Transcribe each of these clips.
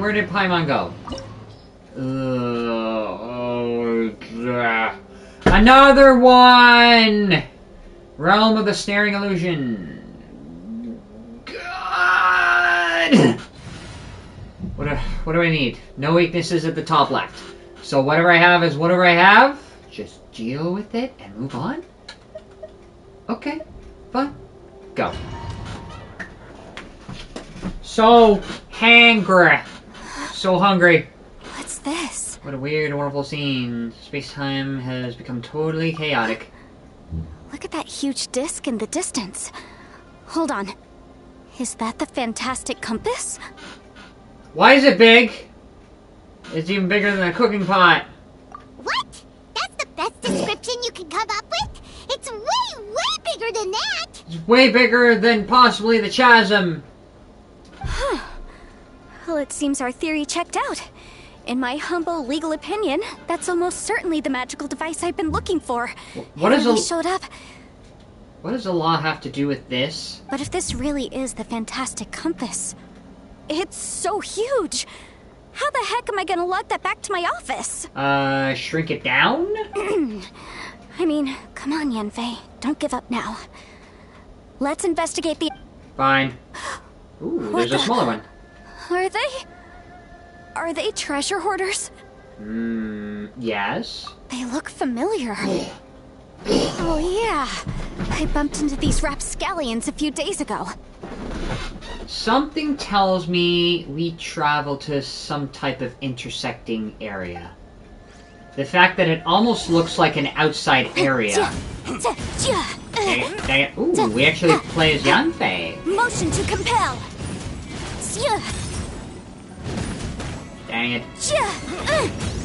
where did Paimon go? Another one! Realm of the Snaring Illusion. God! What do I need? No weaknesses at the top left. So whatever I have is whatever I have. Just deal with it and move on. Okay, fine. Go. So hungry. So hungry. What's this? What a weird and wonderful scene. Space-time has become totally chaotic. Look at that huge disc in the distance. Hold on. Is that the fantastic compass? Why is it big? It's even bigger than a cooking pot. What? That's the best description you can come up with? It's way, way bigger than that! It's way bigger than possibly the CHASM. Well, it seems our theory checked out. In my humble legal opinion, that's almost certainly the magical device I've been looking for. What does It showed up. What does the law have to do with this? But if this really is the fantastic compass, it's so huge. How the heck am I gonna lug that back to my office? Shrink it down? I mean, come on, Yanfei. Don't give up now. Let's investigate the... Fine. Ooh, there's a smaller one. Are they? Are they treasure hoarders? Yes. They look familiar. Oh yeah. I bumped into these rapscallions a few days ago. Something tells me we travel to some type of intersecting area. The fact that it almost looks like an outside area. Dang it. Ooh, we actually play as Yanfei. Motion to compel. Dang it.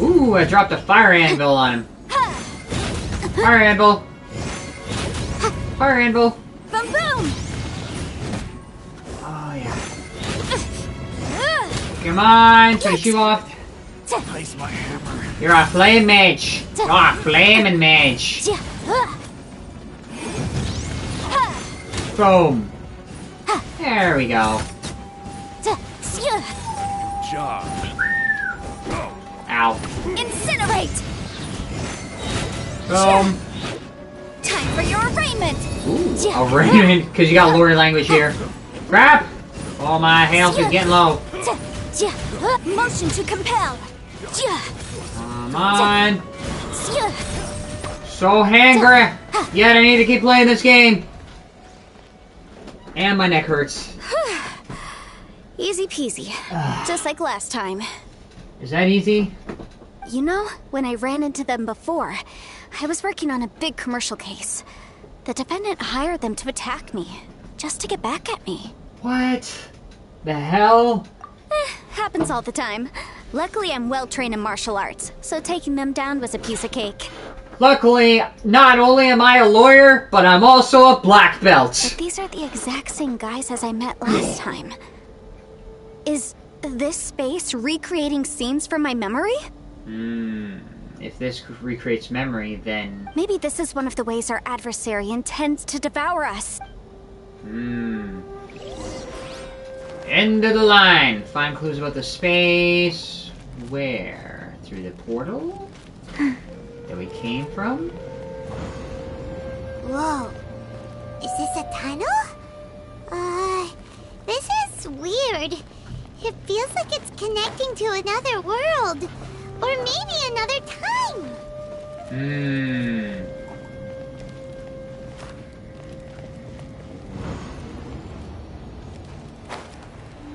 Ooh, I dropped a fire anvil on him. Fire anvil. Fire anvil. Boom boom. Oh, yeah. Come on, finish you off. Place my hammer. You're a flame mage. You're a flaming mage. Boom. There we go. Job. Go. Ow. Incinerate. Boom. Time for your arraignment. Ooh, arraignment, because you got lore language here. Crap! Oh, my health is getting low. Motion to compel. Come on. So hangry. Yet I need to keep playing this game. And my neck hurts. Easy peasy. Just like last time. Is that easy? You know, when I ran into them before, I was working on a big commercial case. The defendant hired them to attack me, just to get back at me. What the hell? Happens all the time. Luckily, I'm well trained in martial arts, so taking them down was a piece of cake. Luckily, not only am I a lawyer, but I'm also a black belt. But these are the exact same guys as I met last time. Is this space recreating scenes from my memory? If this recreates memory, then... Maybe this is one of the ways our adversary intends to devour us. End of the line. Find clues about the space. Where? Through the portal? That we came from? Whoa. Is this a tunnel? This is weird. It feels like it's connecting to another world. Or maybe another time.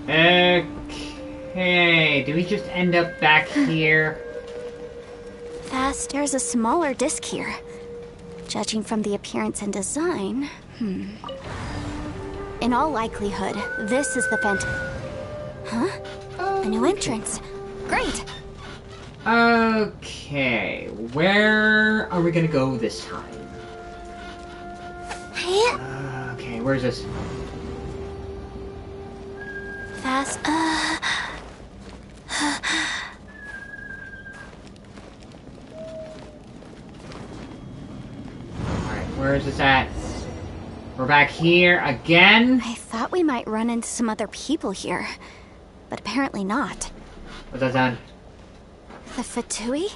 Okay. Do we just end up back here? Fast, there's a smaller disc here. Judging from the appearance and design, in all likelihood, this is the Huh? A new entrance. Great. Okay. Where are we gonna go this time? Okay, where's this? Fast. Alright, where is this at? We're back here again? I thought we might run into some other people here, but apparently not. What's that sound? The Fatui?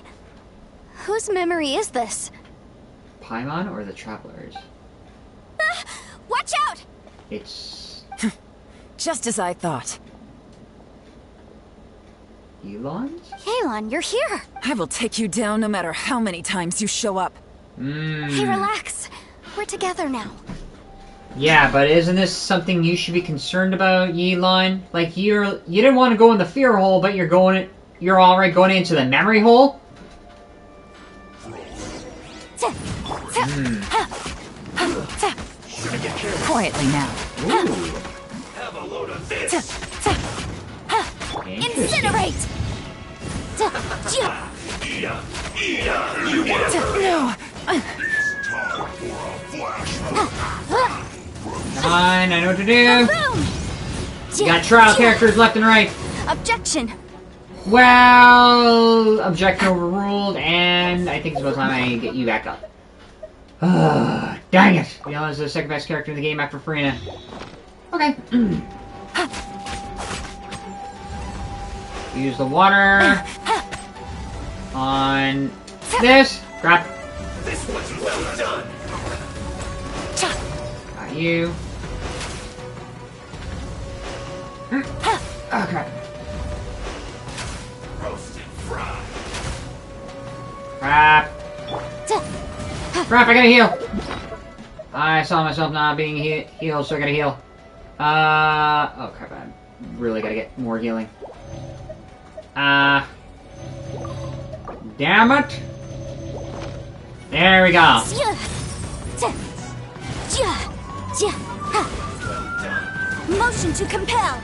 Whose memory is this? Paimon or the Travelers? Ah, watch out! It's... Just as I thought. Elon's? Yelan, you're here! I will take you down no matter how many times you show up. Hey, relax. We're together now. Yeah, but isn't this something you should be concerned about, Yelan? Like, you didn't want to go in the fear hole, but you're alright going into the memory hole? Quietly now. Ooh. Have a load of this. Incinerate! No! Fine, I know what to do. Boom! You got trial characters left and right. Objection! Well, objection overruled, and I think it's about time I get you back up. Dang it! Yelan is the second best character in the game after Farina. Okay. Use the water on this. Crap. This one's well done. Got you. Oh, crap. Roast and fry. Crap. Crap, I gotta heal. I saw myself not being healed, so I gotta heal. Oh crap, I really gotta get more healing. Damn it. There we go. Motion to compel!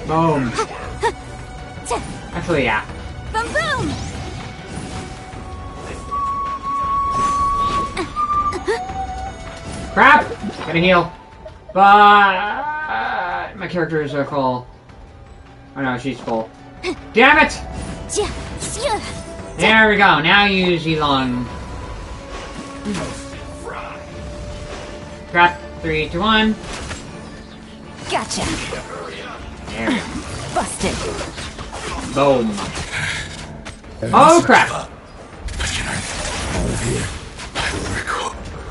Boom. Actually, yeah. Boom boom! Crap! Gotta heal. But my characters are full. Oh no, she's full. Damn it! There we go. Now use Elon. Crap. 3, 2, 1. Gotcha. There we go. Busted. Boom. Oh crap!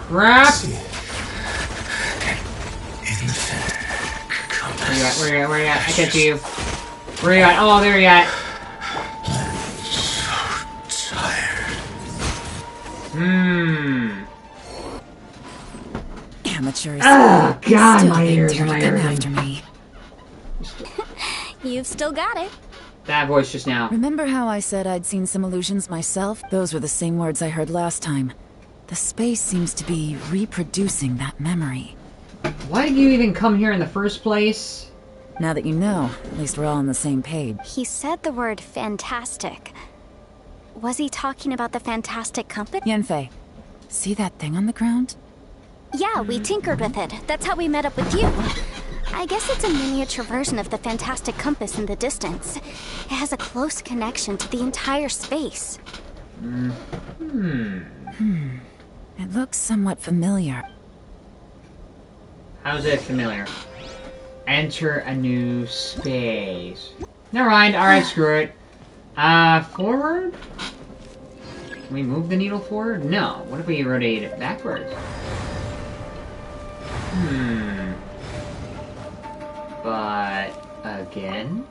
Crap! Where you at? Where you at? Where you at? I get you. Where you at? Oh, there you at. Amateurs. Oh god, Still my they ears, dare my come ears. after me. You've still got it. That voice just now. Remember how I said I'd seen some illusions myself? Those were the same words I heard last time. The space seems to be reproducing that memory. Why did you even come here in the first place? Now that you know, at least we're all on the same page. He said the word fantastic. Was he talking about the fantastic compass? Yanfei, see that thing on the ground? Yeah, we tinkered with it. That's how we met up with you. I guess it's a miniature version of the fantastic compass in the distance. It has a close connection to the entire space. It looks somewhat familiar. How's it familiar? Enter a new space. Never mind. Alright, screw it. Forward? Can we move the needle forward? No. What if we rotate it backwards? But again?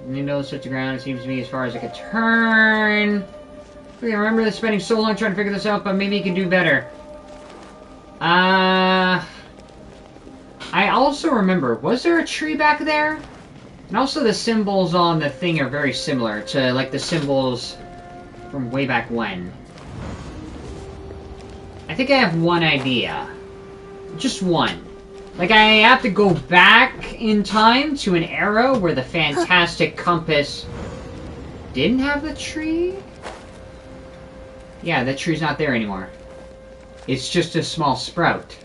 Needle touch the ground. It seems to be as far as I could turn. Okay, I remember spending so long trying to figure this out, but maybe you can do better. I also remember, was there a tree back there? And also the symbols on the thing are very similar to, like, the symbols from way back when. I think I have one idea. Just one. Like, I have to go back in time to an era where the fantastic compass didn't have the tree? Yeah, that tree's not there anymore. It's just a small sprout.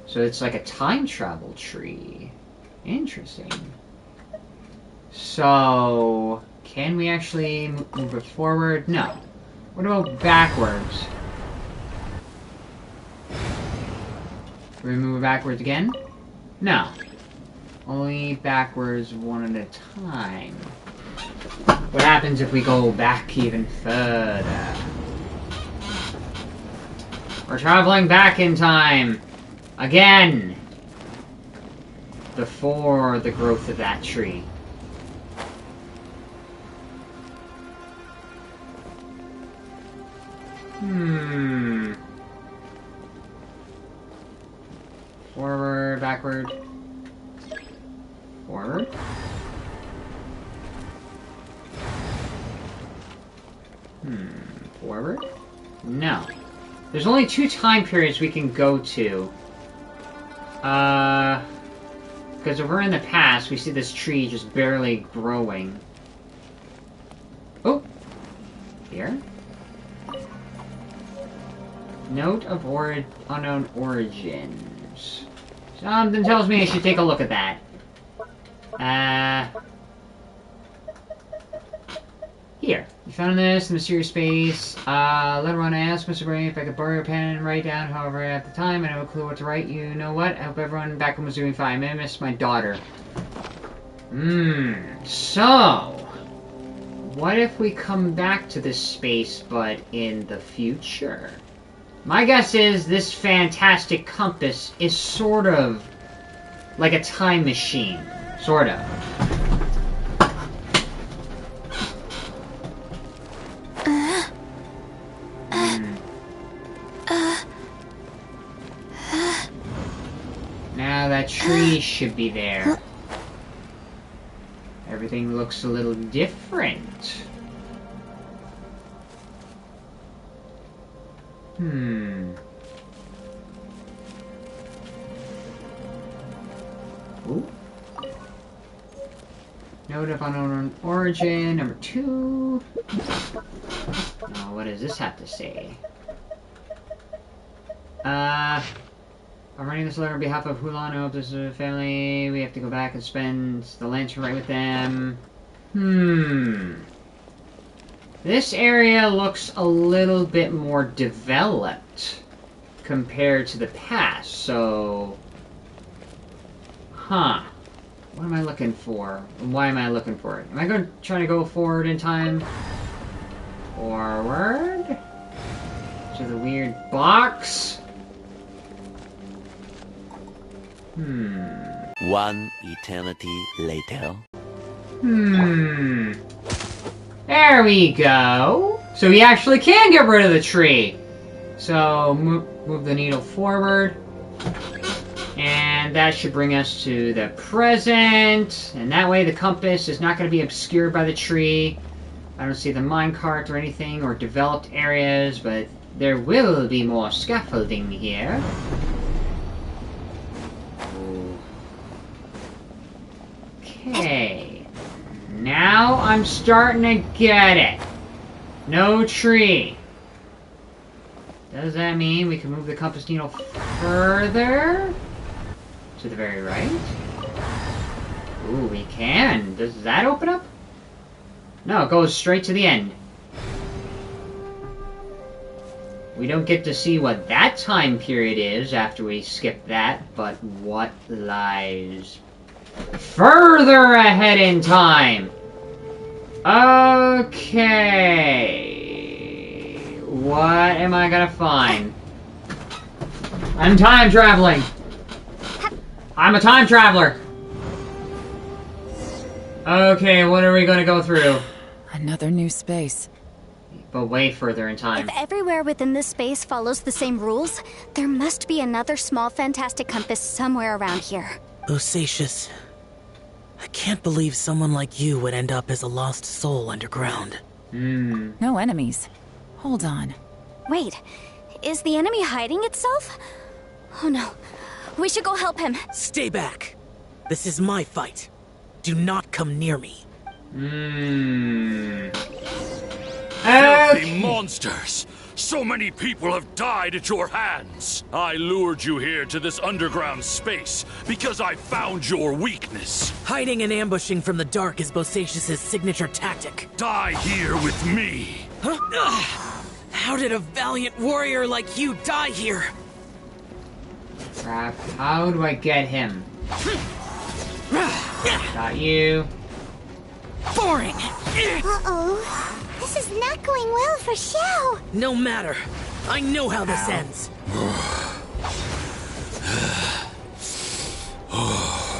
So it's like a time travel tree. Interesting. So, can we actually move it forward? No. What about backwards? Can we move it backwards again? No. Only backwards one at a time. What happens if we go back even further? We're traveling back in time. Again. Before the growth of that tree. Forward, backward. Forward. Forward? No. There's only 2 time periods we can go to. Because if we're in the past, we see this tree just barely growing. Oh! Here? Note of unknown origins. Something tells me I should take a look at that. Here. You found this in mysterious space. Later on I asked Mr. Gray if I could borrow your pen and write down, however, at the time I had no clue what to write. You know what? I hope everyone back home was doing fine. I miss my daughter. So... what if we come back to this space, but in the future? My guess is this fantastic compass is sort of like a time machine. Sort of. Now that tree should be there. Everything looks a little different. Ooh. Note of unknown origin, number 2. Now, what does this have to say? I'm writing this letter on behalf of Hulan. I hope this is a family. We have to go back and spend the lantern right with them. This area looks a little bit more developed compared to the past, so... What am I looking for? And why am I looking for it? Am I going to try to go forward in time? Forward? To the weird box? One eternity later. There we go. So we actually can get rid of the tree. So move the needle forward. And that should bring us to the present. And that way the compass is not going to be obscured by the tree. I don't see the minecart or anything or developed areas, but there will be more scaffolding here. Okay. Now I'm starting to get it. No tree. Does that mean we can move the compass needle further? To the very right? Ooh, we can. Does that open up? No, it goes straight to the end. We don't get to see what that time period is after we skip that, but what lies further ahead in time? Okay. What am I gonna find? I'm time traveling. I'm a time traveler. Okay, what are we gonna go through? Another new space. But way further in time. If everywhere within this space follows the same rules, there must be another small fantastic compass somewhere around here. Osatius, I can't believe someone like you would end up as a lost soul underground. No enemies. Hold on. Wait, is the enemy hiding itself? Oh no, we should go help him. Stay back. This is my fight. Do not come near me. Filthy monsters! So many people have died at your hands. I lured you here to this underground space because I found your weakness. Hiding and ambushing from the dark is Bosacius' signature tactic. Die here with me. Huh? Ugh. How did a valiant warrior like you die here? Crap. How do I get him? Got you. Boring! Uh-oh. This is not going well for Xiao. No matter. I know how this ends. Oh,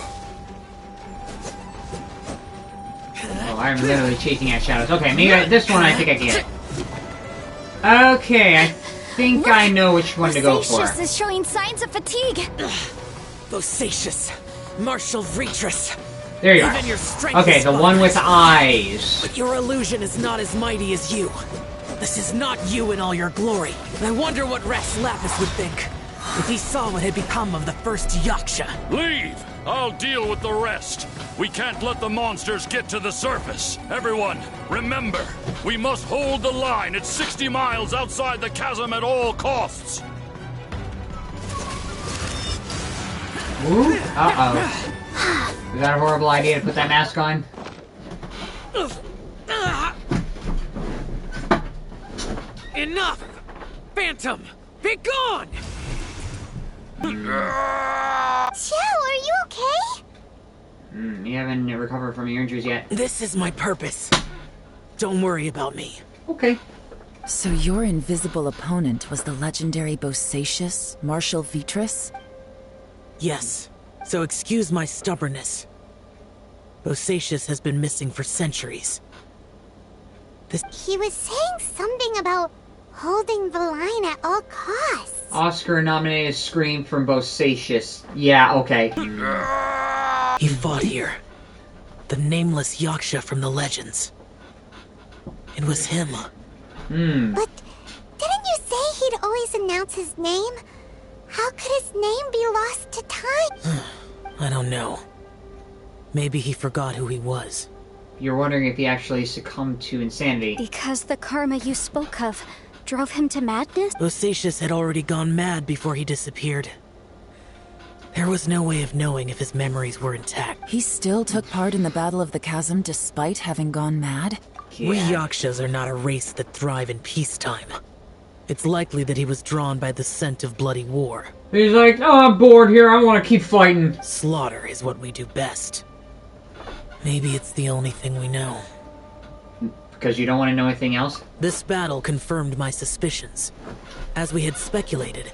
I'm literally chasing at shadows. Okay, maybe this one I think I can get. Okay, I think I know which one to go for. Bosacius is showing signs of fatigue. Bosacius. Martial Vitris. There you are. Even your strength Okay, is the one with eyes. But your illusion is not as mighty as you. This is not you in all your glory. I wonder what Rex Lapis would think if he saw what had become of the first Yaksha. Leave! I'll deal with the rest. We can't let the monsters get to the surface. Everyone, remember, we must hold the line at 60 miles outside the chasm at all costs. Ooh, uh-oh. Is that a horrible idea to put that mask on? Enough! Phantom! Be gone! Xiao, are you okay? You haven't recovered from your injuries yet. This is my purpose. Don't worry about me. Okay. So your invisible opponent was the legendary Bosacius, Martial Vitris? Yes, so excuse my stubbornness. Bosacius has been missing for centuries. He was saying something about holding the line at all costs. Oscar-nominated scream from Bosacius. Yeah, okay. He fought here. The nameless Yaksha from the legends. It was him. But didn't you say he'd always announce his name? How could his name be lost to time? I don't know. Maybe he forgot who he was. You're wondering if he actually succumbed to insanity. Because the karma you spoke of drove him to madness? Bosacius had already gone mad before he disappeared. There was no way of knowing if his memories were intact. He still took part in the Battle of the Chasm despite having gone mad? Yeah. We Yakshas are not a race that thrive in peacetime. It's likely that he was drawn by the scent of bloody war. He's like, oh, I'm bored here, I want to keep fighting. Slaughter is what we do best. Maybe it's the only thing we know. Because you don't want to know anything else? This battle confirmed my suspicions. As we had speculated,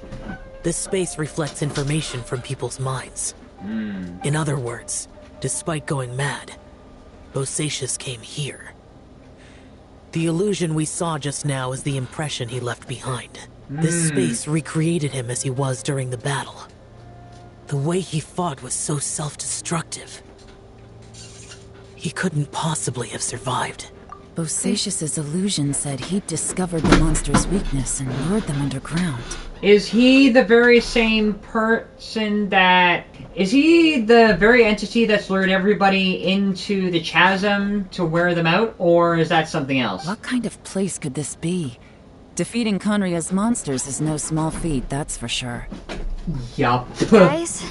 this space reflects information from people's minds. In other words, despite going mad, Bosacius came here. The illusion we saw just now is the impression he left behind. This space recreated him as he was during the battle. The way he fought was so self-destructive. He couldn't possibly have survived. Bosacius's illusion said he'd discovered the monster's weakness and lured them underground. Is he the very same person that... Is he the very entity that's lured everybody into the chasm to wear them out? Or is that something else? What kind of place could this be? Defeating Conria's monsters is no small feat, that's for sure. Yup. Guys,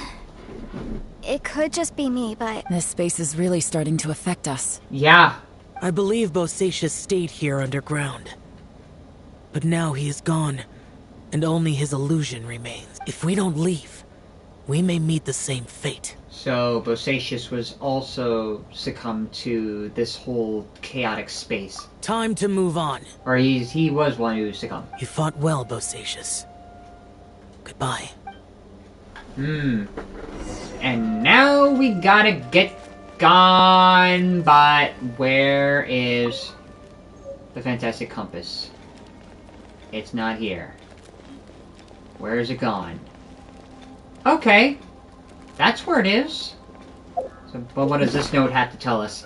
it could just be me, but This space is really starting to affect us. Yeah. I believe Bosacius stayed here underground. But now he is gone, and only his illusion remains. If we don't leave, we may meet the same fate. So Bosacius was also succumbed to this whole chaotic space. Time to move on. Or he was one who succumbed. You fought well, Bosacius. Goodbye. And now we gotta get gone, but where is the fantastic compass? It's not here. Where is it gone? Okay. That's where it is. So, but what does this note have to tell us?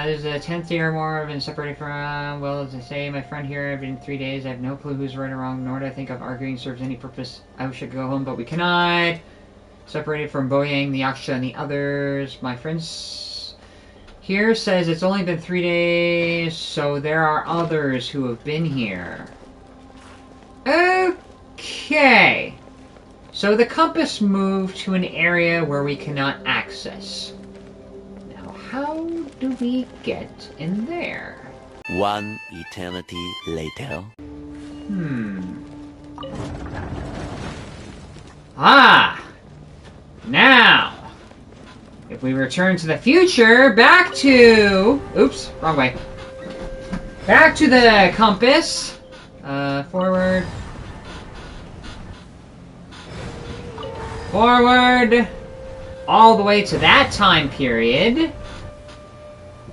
This is the 10th year or more I've been separated from, well, as I say, my friend here, I've been 3 days, I have no clue who's right or wrong, nor do I think of arguing serves any purpose. I wish I could go home, but we cannot. Separated from Boyang, the Yaksha, and the others. My friends Here says it's only been 3 days, so there are others who have been here. Okay. So the compass moved to an area where we cannot access. Now, how do we get in there? One eternity later. Ah! Now, if we return to the future, back to... Oops, wrong way. Back to the compass. Forward. Forward. All the way to that time period.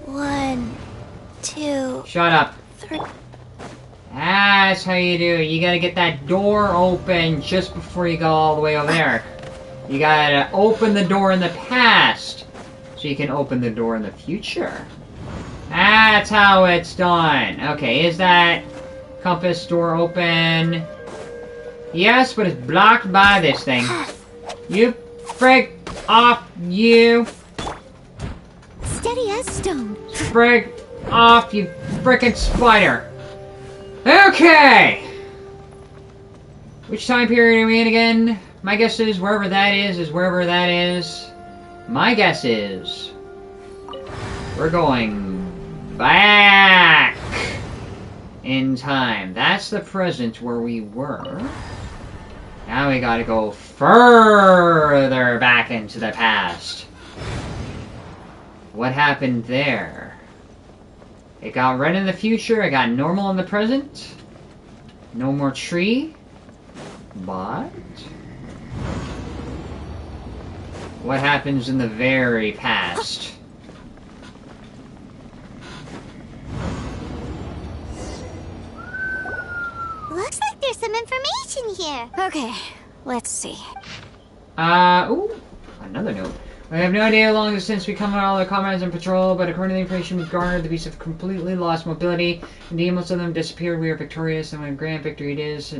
1, 2, Shut up. 3. That's how you do it. You gotta get that door open just before you go all the way over there. You gotta open the door in the past, so you can open the door in the future. That's how it's done. Okay, is that compass door open? Yes, but it's blocked by this thing. You frick off, you. Steady as stone. Frick off, you frickin' spider. Okay! Which time period are we in again? My guess is wherever that is wherever that is. My guess is we're going back in time. That's the present where we were. Now we gotta go further back into the past. What happened there? It got red in the future, it got normal in the present. No more tree. But... what happens in the very past? Looks like there's some information here. Okay, let's see. Ooh, another note. We have no idea how long since we come on all our comrades on patrol, but according to the information we've garnered, the beasts have completely lost mobility. Indeed, most of them disappeared. We are victorious, and what a grand victory it is.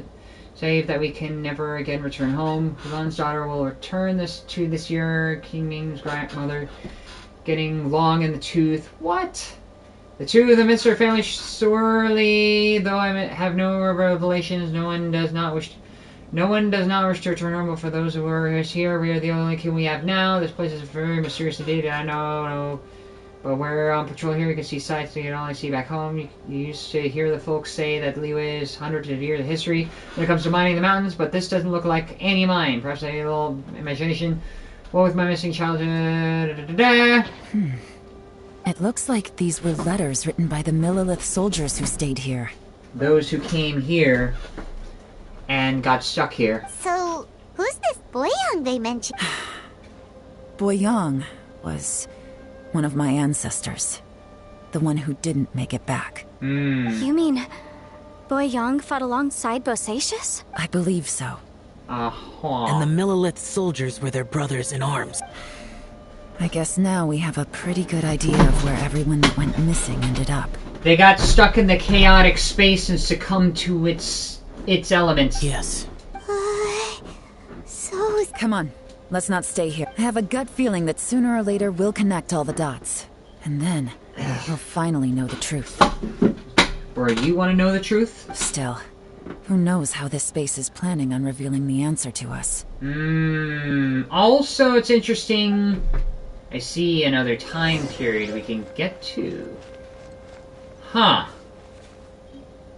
Save that we can never again return home. Hulan's daughter will return this year. King Ming's grandmother getting long in the tooth. What? The two of the Minster family sorely, though I have no revelations, no one does not wish to return normal. For those who are here, we are the only king we have now. This place is very mysterious indeed. I know. But we're on patrol here. You can see sights that you can only see back home. You used to hear the folks say that the leeway is hundreds of years of history when it comes to mining the mountains, but this doesn't look like any mine. Perhaps I need a little imagination. What with my missing childhood? It looks like these were letters written by the Millilith soldiers who stayed here. Those who came here and got stuck here. So, who's this Boyang they mentioned? Boyang was one of my ancestors. The one who didn't make it back. You mean Boyang fought alongside Bosacius? I believe so. And the Millilith soldiers were their brothers in arms. I guess now we have a pretty good idea of where everyone that went missing ended up. They got stuck in the chaotic space and succumbed to its elements. Yes. So... Come on, let's not stay here. I have a gut feeling that sooner or later we'll connect all the dots. And then, we'll finally know the truth. Or you want to know the truth? Still, who knows how this space is planning on revealing the answer to us. Also, it's interesting... I see another time period we can get to. Huh.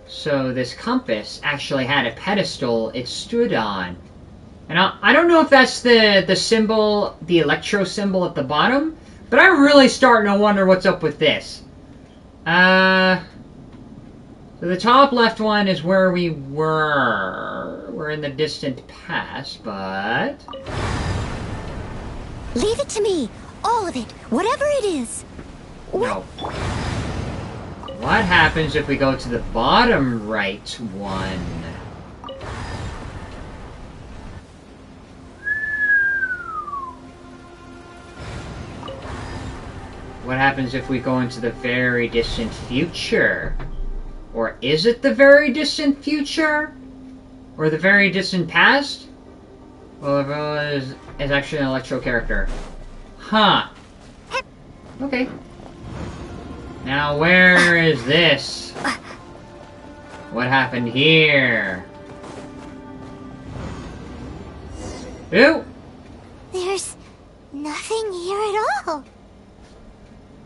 So this compass actually had a pedestal it stood on. And I don't know if that's the symbol, the electro symbol at the bottom, but I'm really starting to wonder what's up with this. So the top left one is where we were. We're in the distant past, but... Leave it to me. All of it. Whatever it is. No. What happens if we go to the bottom right one? What happens if we go into the very distant future? Or is it the very distant future? Or the very distant past? Well, it is actually an electro character. Huh. Okay. Now where is this? What happened here? Ooh! There's nothing here at all.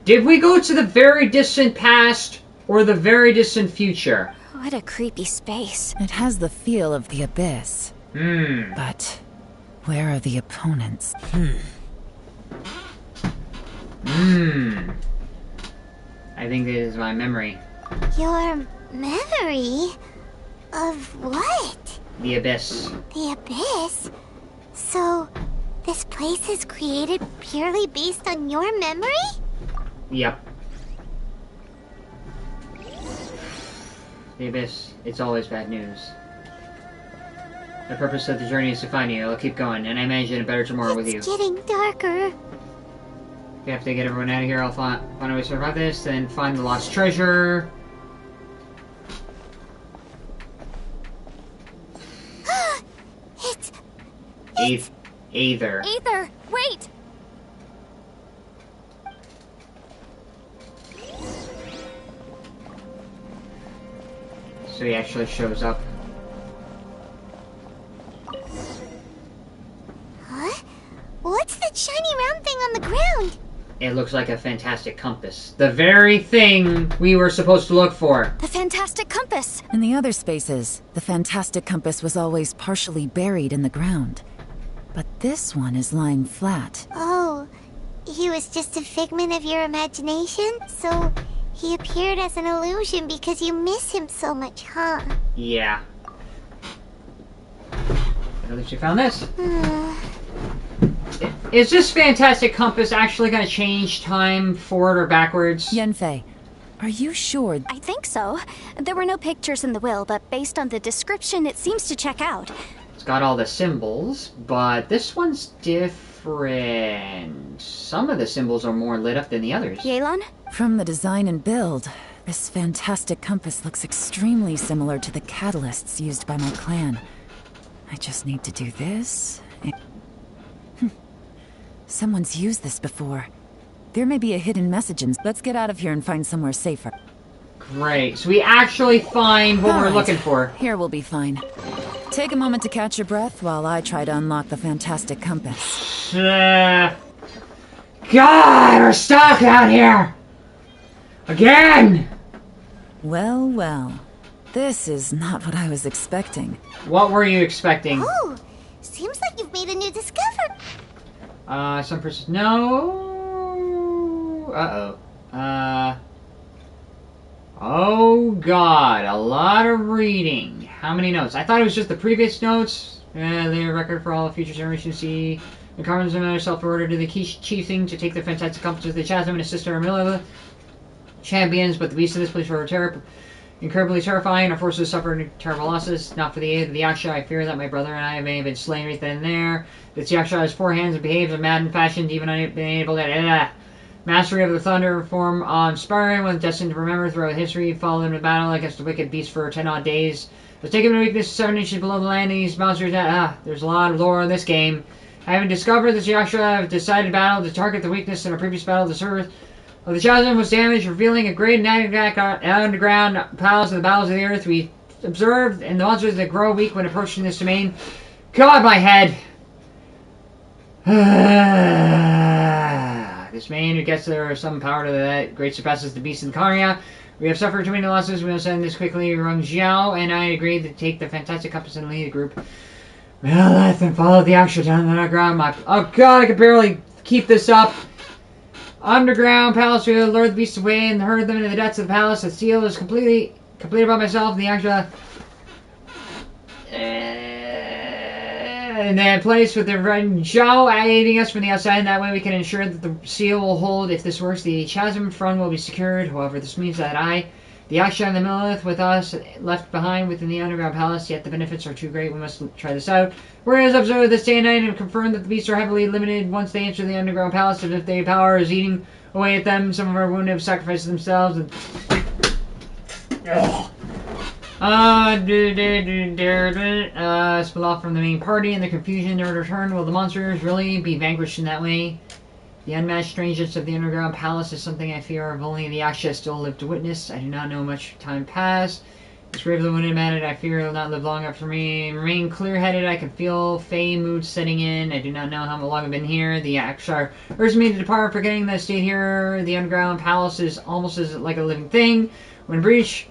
Did we go to the very distant past or the very distant future? What a creepy space. It has the feel of the abyss. But where are the opponents? I think this is my memory. Your memory? Of what? The abyss. The abyss? So, this place is created purely based on your memory? Yep. The abyss. It's always bad news. The purpose of the journey is to find you. I'll keep going, and I imagine a better tomorrow with you. It's getting darker. We have to get everyone out of here. I'll find a way to survive this, then find the lost treasure. It's Aether. Aether, wait! So he actually shows up. Huh? What's that shiny round thing on the ground? It looks like a fantastic compass. The very thing we were supposed to look for. The fantastic compass! In the other spaces, the fantastic compass was always partially buried in the ground. But this one is lying flat. Oh, he was just a figment of your imagination? So, he appeared as an illusion because you miss him so much, huh? Yeah. At least we found this. Is this fantastic compass actually going to change time forward or backwards? Yanfei, are you sure? I think so. There were no pictures in the will, but based on the description, it seems to check out. It's got all the symbols, but this one's different. Some of the symbols are more lit up than the others. Yelan? From the design and build, this fantastic compass looks extremely similar to the catalysts used by my clan. I just need to do this. Someone's used this before. There may be a hidden message in. Let's get out of here and find somewhere safer. Great. So we actually find what we're Alright, looking for. Here we'll be fine. Take a moment to catch your breath while I try to unlock the fantastic compass. God, we're stuck out here! Again! Well, well. This is not what I was expecting. What were you expecting? Oh, seems like you've made a new discovery. Some person. No. Oh god, a lot of reading. How many notes? I thought it was just the previous notes. The record for all future generations see. The Carmen's and herself ordered to the chieftain to take the fantastic compass to the CHASM and assist her Amelia champions, but the beasts of this place were incredibly terrifying. Our forces suffered terrible losses. Not for the aid of the Yaksha, I fear that my brother and I may have been slain right then and there. This Yaksha has 4 hands and behaves in maddened fashion, even unable to... Mastery of the thunder form on Sparring was destined to remember throughout history. Followed him to battle against the wicked beast for 10 odd days. Was taken to weakness 7 inches below the land. These monsters there's a lot of lore in this game. Having discovered this Yaksha, I've decided battle to target the weakness in a previous battle. The surface of the CHASM was damaged, revealing a great underground palace of the bowels of the earth. We observed and the monsters that grow weak when approaching this domain. God, my head! This man who gets there some power to that great surpasses the beast in Karya. We have suffered too many losses. We will send this quickly. Rung Xiao and I agreed to take the fantastic compass and lead the group. Well, let them follow the action down the underground. Oh god, I can barely keep this up. Underground palace. We will lure the beasts away and herd them into the depths of the palace. The seal is completed by myself. The actual. And then place with the Run Zhao aiding us from the outside. That way we can ensure that the seal will hold. If this works, the CHASM front will be secured. However, this means that the Yaksha and the Millith with us left behind within the underground palace, yet the benefits are too great. We must try this out. Whereas observe this day and night and confirm that the beasts are heavily limited once they enter the underground palace. And if their power is eating away at them, some of our wounded have sacrificed themselves. And... split off from the main party in the confusion. Their return. Will the monsters really be vanquished in that way? The unmatched strangeness of the underground palace is something I fear if only the Yaksha still live to witness. I do not know much time passed. This grave of the wounded man, I fear will not live long enough for me. Remain clear-headed, I can feel Fey mood setting in. I do not know how long I've been here. The Yaksha urged me to depart, forgetting that I stayed here. The underground palace is almost as like a living thing. When breach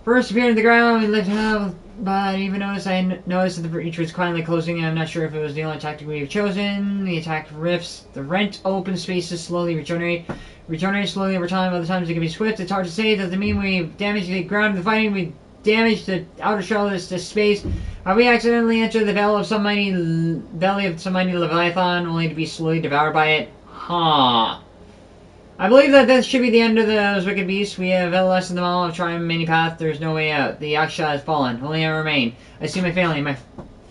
first appeared in the ground, we lived up, but even I noticed that the breach was quietly closing, and I'm not sure if it was the only tactic we've chosen. The attack rifts, the rent open spaces slowly regenerate slowly over time. Other times it can be swift. It's hard to say. Does it mean we damage the ground of the fighting? We damage the outer shell of this space. Have we accidentally entered the belly of some mighty Leviathan, only to be slowly devoured by it? Huh. I believe that this should be the end of those wicked beasts. We have lessened them all. I've tried many paths. There's no way out. The Yaksha has fallen. Only I remain. I see my family, my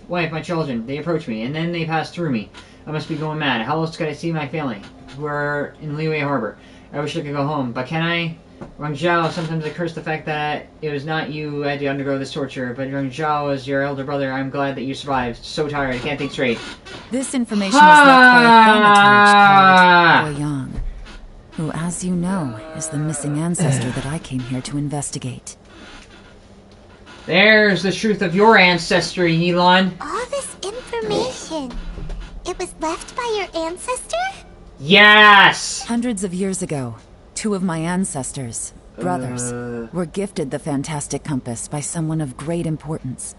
wife, my children. They approach me, and then they pass through me. I must be going mad. How else could I see my family, who are in Liyue Harbor? I wish I could go home, but can I? Wang Zhao, sometimes I curse the fact that it was not you who had to undergo this torture, but Wang Zhao was your elder brother. I'm glad that you survived. So tired, I can't think straight. This information was left by a thaumaturge called Boyang, who, as you know, is the missing ancestor that I came here to investigate. There's the truth of your ancestry, Elon. All this information, it was left by your ancestor? Yes! Hundreds of years ago, two of my ancestors, brothers, were gifted the fantastic compass by someone of great importance.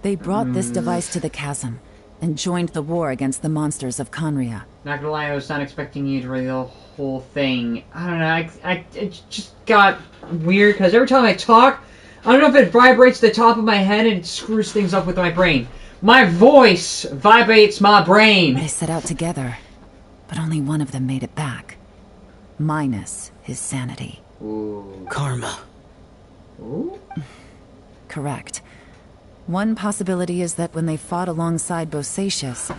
They brought this device to the chasm and joined the war against the monsters of Conria. Not gonna lie, I was not expecting you to read the whole thing. I don't know, it just got weird, because every time I talk, I don't know if it vibrates the top of my head and it screws things up with my brain. My voice vibrates my brain! They set out together, but only one of them made it back. Minus his sanity. Ooh. Karma. Ooh? Correct. One possibility is that when they fought alongside Bosacius,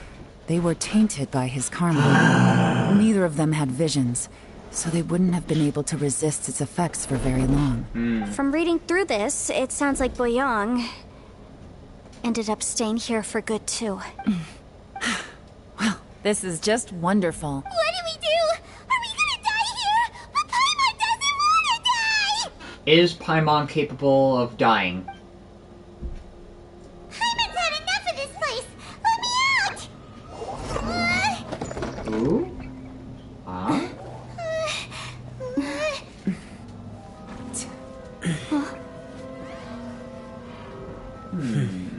they were tainted by his karma. Neither of them had visions, so they wouldn't have been able to resist its effects for very long. From reading through this, it sounds like Boyang ended up staying here for good too. Well, this is just wonderful. What do we do? Are we gonna die here? But Paimon doesn't want to die! Is Paimon capable of dying? Paimon's had enough of this place! Let me out! Ooh? Huh?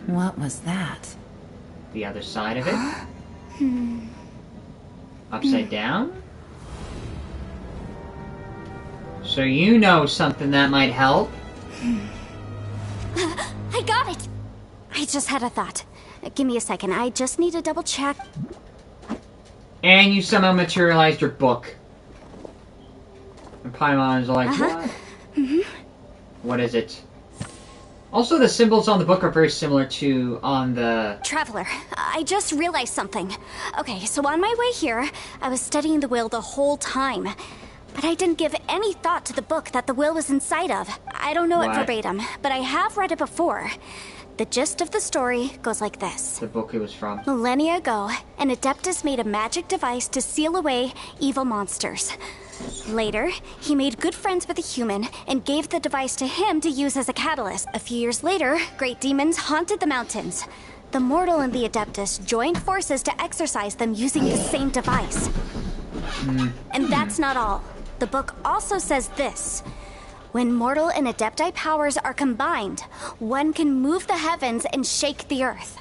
What was that? The other side of it? Upside down? So you know something that might help. I got it! I just had a thought. Give me a second, I just need to double check. And you somehow materialized your book. And Paimon is like, what? What is it? Also, the symbols on the book are very similar to on the... Traveler, I just realized something. Okay, so on my way here, I was studying the will the whole time. But I didn't give any thought to the book that the will was inside of. I don't know it verbatim, but I have read it before. The gist of the story goes like this. The book it was from. Millennia ago, an Adeptus made a magic device to seal away evil monsters. Later, he made good friends with a human and gave the device to him to use as a catalyst. A few years later, great demons haunted the mountains. The mortal and the Adeptus joined forces to exorcise them using the same device. And that's not all. The book also says this. When mortal and Adepti powers are combined, one can move the heavens and shake the earth.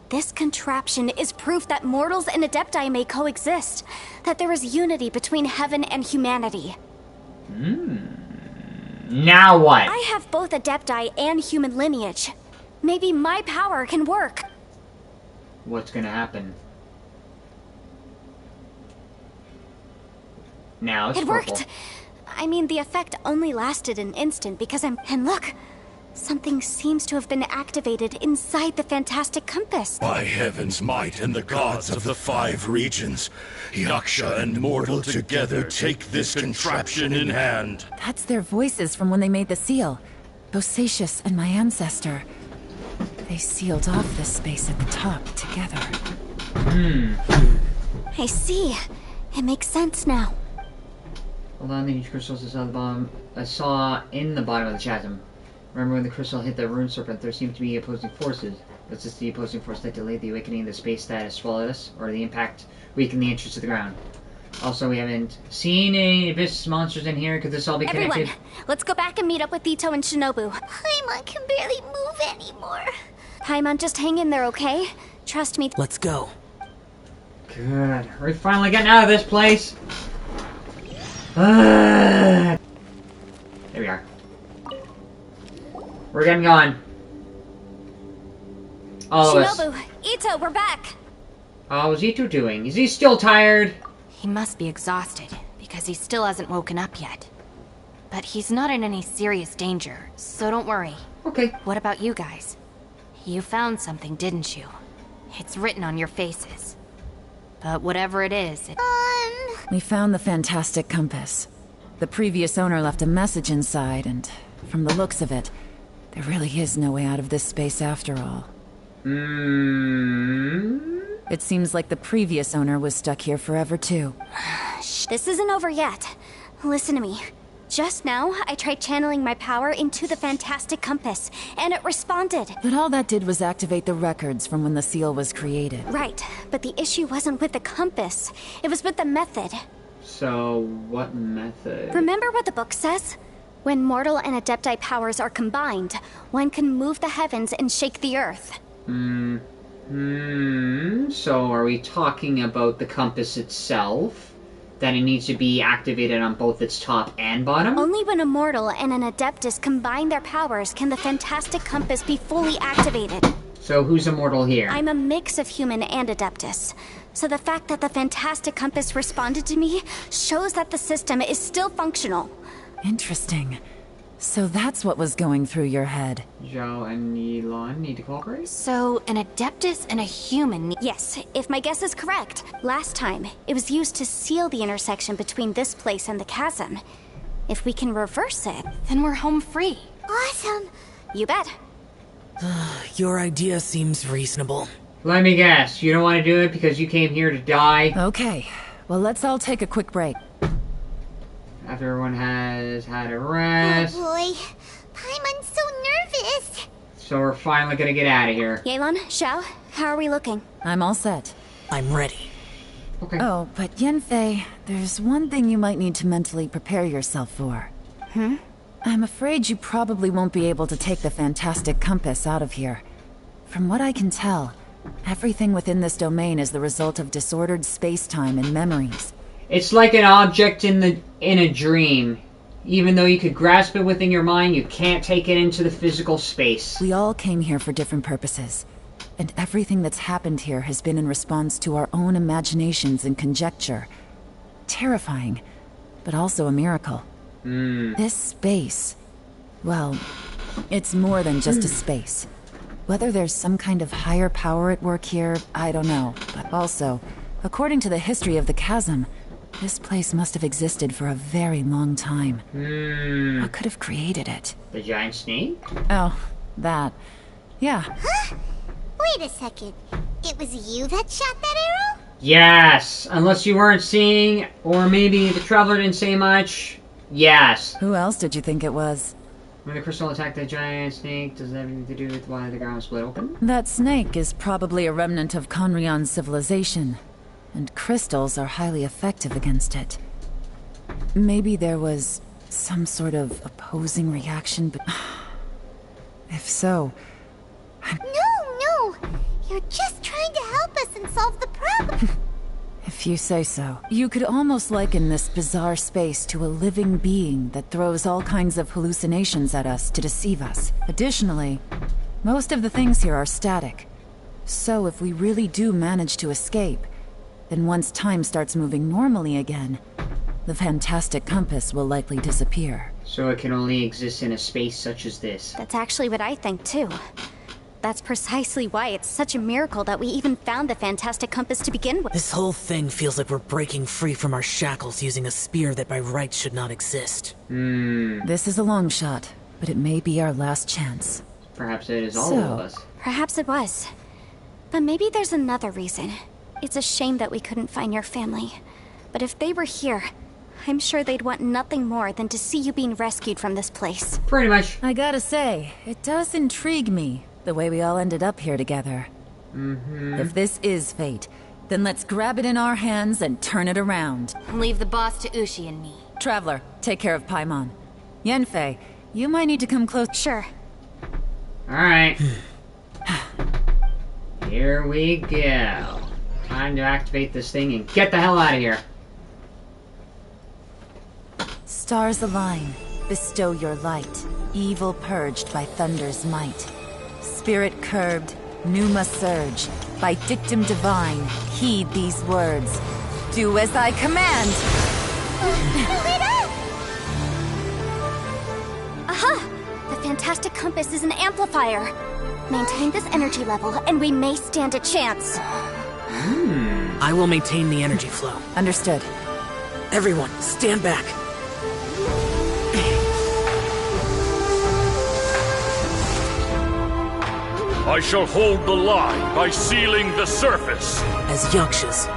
This contraption is proof that mortals and Adepti may coexist, that there is unity between heaven and humanity. Now what? I have both Adepti and human lineage. Maybe my power can work. What's gonna happen? Now it's It purple. worked. I mean, the effect only lasted an instant because I'm... And look! Something seems to have been activated inside the fantastic compass. By heaven's might and the gods of the 5 regions, Yaksha and mortal together take this contraption in hand. That's their voices from when they made the seal. Bosacius and my ancestor. They sealed off this space at the top together. I see. It makes sense now. Hold on, the huge crystals I saw in the bottom of the chasm. Remember when the crystal hit the rune serpent, there seemed to be opposing forces. Was this the opposing force that delayed the awakening of the space that has swallowed us, or the impact weakened the entrance to the ground? Also, we haven't seen any abyss monsters in here. Could this all be connected? Everyone, let's go back and meet up with Ito and Shinobu. Paimon can barely move anymore. Paimon, just hang in there, okay? Trust me. Let's go. Good. We're finally getting out of this place. There we are. We're getting going. All of us. Shinobu, Ito, we're back. How's Ito doing? Is he still tired? He must be exhausted, because he still hasn't woken up yet. But he's not in any serious danger, so don't worry. Okay. What about you guys? You found something, didn't you? It's written on your faces. But whatever it is, We found the fantastic compass. The previous owner left a message inside, and from the looks of it, there really is no way out of this space after all. It seems like the previous owner was stuck here forever too. Shh, this isn't over yet. Listen to me. Just now, I tried channeling my power into the fantastic compass, and it responded. But all that did was activate the records from when the seal was created. Right, but the issue wasn't with the compass. It was with the method. So, what method? Remember what the book says? When mortal and adepti powers are combined, one can move the heavens and shake the earth. So are we talking about the compass itself? That it needs to be activated on both its top and bottom? Only when a mortal and an adeptus combine their powers can the fantastic compass be fully activated. So who's immortal here? I'm a mix of human and adeptus. So the fact that the fantastic compass responded to me shows that the system is still functional. Interesting. So that's what was going through your head. Zhao and Yilon need to cooperate? so an adeptus and a human. Yes, if my guess is correct. Last time, it was used to seal the intersection between this place and the chasm. If we can reverse it, Then we're home free. Awesome. you bet. Your idea seems reasonable. Let me guess, you don't want to do it because you came here to die? Okay, well let's all take a quick break. After everyone has had a Oh rest. boy. Paimon's so nervous. So we're finally gonna get out of here. Yelan, Xiao, how are we looking? I'm all set. I'm ready. Okay. Oh, but Yanfei, there's one thing you might need to mentally prepare yourself for. I'm afraid you probably won't be able to take the fantastic compass out of here. From what I can tell, everything within this domain is the result of disordered space-time and memories. It's like an object in a dream. Even though you could grasp it within your mind, you can't take it into the physical space. We all came here for different purposes, and everything that's happened here has been in response to our own imaginations and conjecture. Terrifying, but also a miracle. This space, well, it's more than just a space. Whether there's some kind of higher power at work here, I don't know. But also, according to the history of the chasm, this place must have existed for a very long time. What could have created it? The giant snake? Oh, that. Yeah. Wait a second. It was you that shot that arrow? Yes! Unless you weren't seeing, or maybe the Traveler didn't say much. Yes. Who else did you think it was? When the crystal attacked the giant snake, does it have anything to do with why the ground split open? That snake is probably a remnant of Conrion's civilization, and crystals are highly effective against it. Maybe there was some sort of opposing reaction, but if so, No. You're just trying to help us and solve the problem. if you say so. You could almost liken this bizarre space to a living being that throws all kinds of hallucinations at us to deceive us. Additionally, most of the things here are static. So if we really do manage to escape, then once time starts moving normally again, the fantastic compass will likely disappear. So it can only exist in a space such as this. That's actually what I think, too. That's precisely why it's such a miracle that we even found the fantastic compass to begin with. This whole thing feels like we're breaking free from our shackles using a spear that by rights should not exist. This is a long shot, but it may be our last chance. Perhaps it is all So- of us. Perhaps it was. But maybe there's another reason. It's a shame that we couldn't find your family. But if they were here, I'm sure they'd want nothing more than to see you being rescued from this place. Pretty much. I gotta say, it does intrigue me, the way we all ended up here together. If this is fate, then let's grab it in our hands and turn it around. Leave the boss to Ushi and me. Traveler, take care of Paimon. Yanfei, you might need to come close. Sure. Alright. Here we go. Time to activate this thing and get the hell out of here. Stars align, bestow your light. Evil purged by thunder's might. Spirit curbed, pneuma surge. By dictum divine, heed these words. Do as I command! Aha! The fantastic compass is an amplifier. Maintain this energy level, and we may stand a chance. I will maintain the energy flow. Understood. Everyone, stand back. I shall hold the line by sealing the surface. As Yakshas,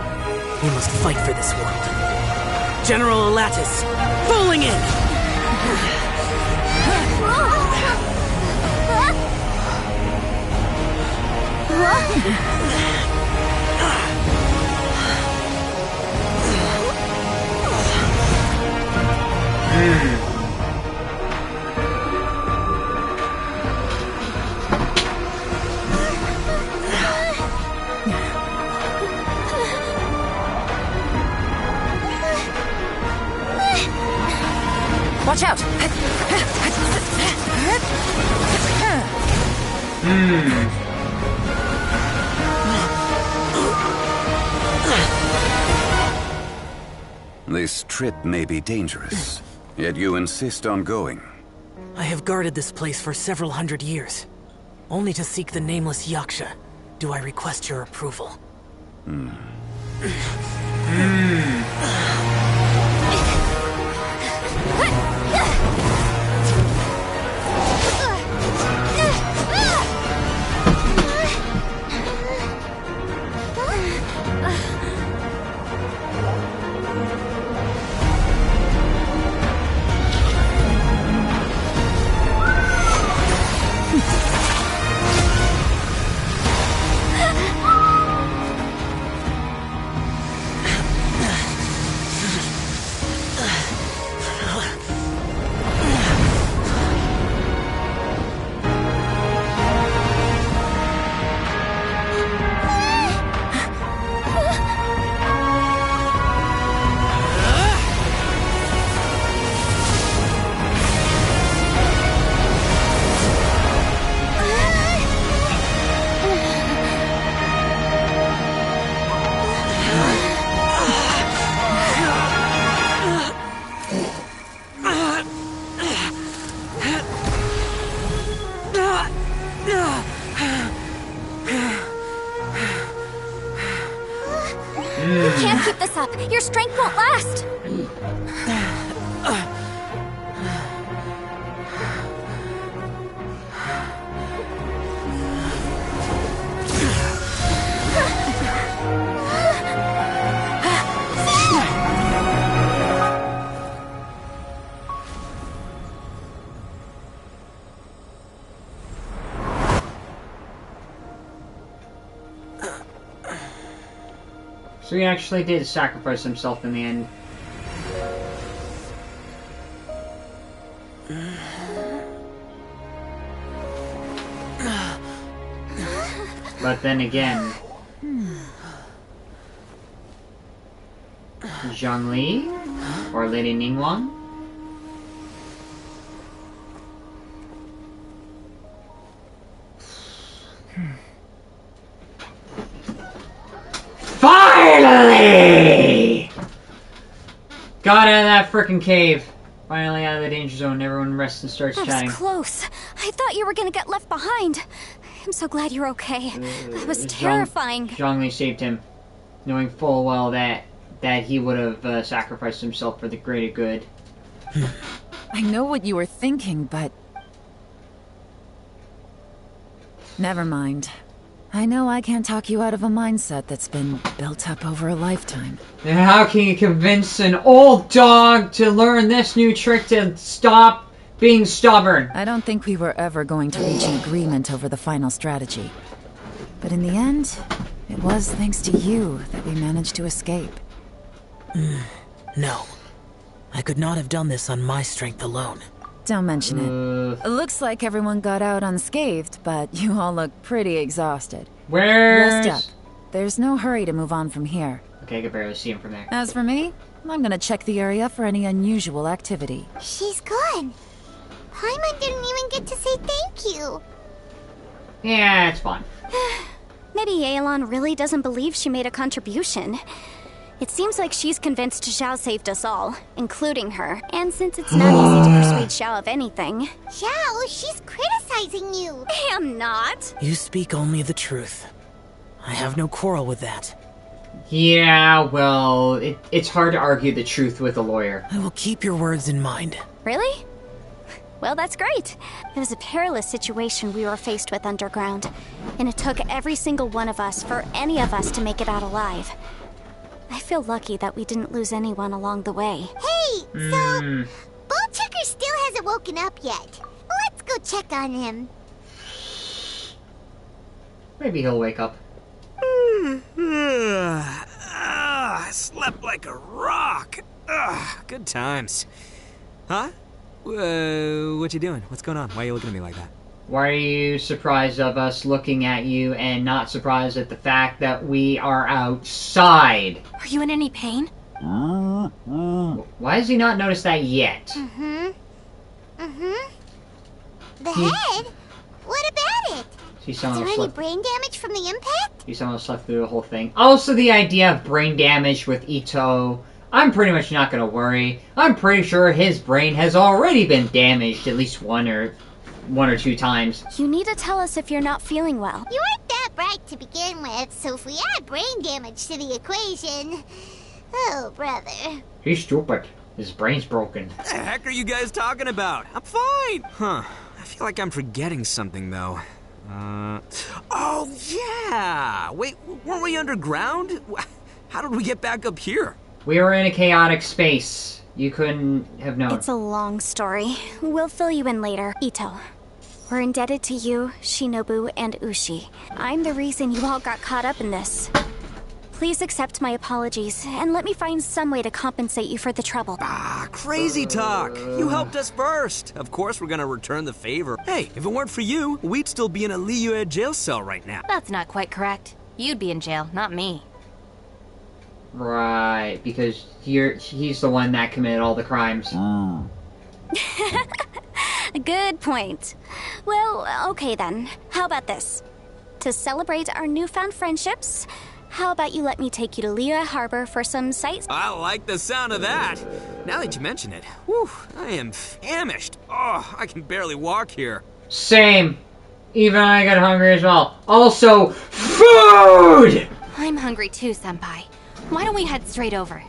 we must fight for this world. General Alatus, falling in! Watch out! This trip may be dangerous, yet you insist on going. I have guarded this place for several hundred years. Only to seek the nameless Yaksha do I request your approval. You can't keep this up. Your strength won't last. So he actually did sacrifice himself in the end. But then again, Zhongli or Lady Ningguang? Finally! Got out of that frickin' cave. Finally out of the danger zone. Everyone rests and starts chatting. That was close. I thought you were gonna get left behind. I'm so glad you're okay. That was terrifying. Zhongli saved him, knowing full well that he would have sacrificed himself for the greater good. I know what you were thinking, but... Never mind. I know I can't talk you out of a mindset that's been built up over a lifetime. And how can you convince an old dog to learn this new trick to stop being stubborn? I don't think we were ever going to reach an agreement over the final strategy. But in the end, it was thanks to you that we managed to escape. No. I could not have done this on my strength alone. Don't mention it. It looks like everyone got out unscathed, but you all look pretty exhausted. Where's... Rest up. There's no hurry to move on from here. Okay, I can barely see him from there. As for me, I'm gonna check the area for any unusual activity. She's gone. Paimon didn't even get to say thank you. Yeah, it's fine. Maybe Yelan really doesn't believe she made a contribution. It seems like she's convinced Xiao saved us all, including her. And since it's not easy to persuade Xiao of anything... Xiao, she's criticizing you. I am not. You speak only the truth. I have no quarrel with that. Yeah, well, it's hard to argue the truth with a lawyer. I will keep your words in mind. Really? Well, that's great. It was a perilous situation we were faced with underground, and it took every single one of us for any of us to make it out alive. I feel lucky that we didn't lose anyone along the way. Hey, so Ballchecker still hasn't woken up yet. Let's go check on him. Maybe he'll wake up. I slept like a rock. Good times. Huh? What you doing? What's going on? Why are you looking at me like that? Why are you surprised of us looking at you and not surprised at the fact that we are outside? Are you in any pain? Why has he not noticed that yet? The head? What about it? See, Is there someone any slept. brain damage from the impact? See, someone slept through the whole thing. Also, the idea of brain damage with Ito. I'm pretty much not gonna worry. I'm pretty sure his brain has already been damaged at least one or two times. You need to tell us if you're not feeling well. You aren't that bright to begin with, so if we add brain damage to the equation... Oh, brother. He's stupid. His brain's broken. What the heck are you guys talking about? I'm fine. Huh. I feel like I'm forgetting something, though. Oh, yeah! Wait, weren't we underground? How did we get back up here? We were in a chaotic space. You couldn't have known. It's a long story. We'll fill you in later. Ito, we're indebted to you, Shinobu, and Ushi. I'm the reason you all got caught up in this. Please accept my apologies, and let me find some way to compensate you for the trouble. Crazy talk. You helped us first. Of course we're gonna return the favor. Hey, if it weren't for you, we'd still be in a Liyue jail cell right now. That's not quite correct. You'd be in jail, not me. Right, because he's the one that committed all the crimes. Good point. Well, okay then. How about this? To celebrate our newfound friendships, how about you let me take you to Liyue Harbor for some sights? I like the sound of that. Now that you mention it, whew, I am famished. Oh, I can barely walk here. Same. Even I got hungry as well. Also, food! I'm hungry too, Senpai. Why don't we head straight over?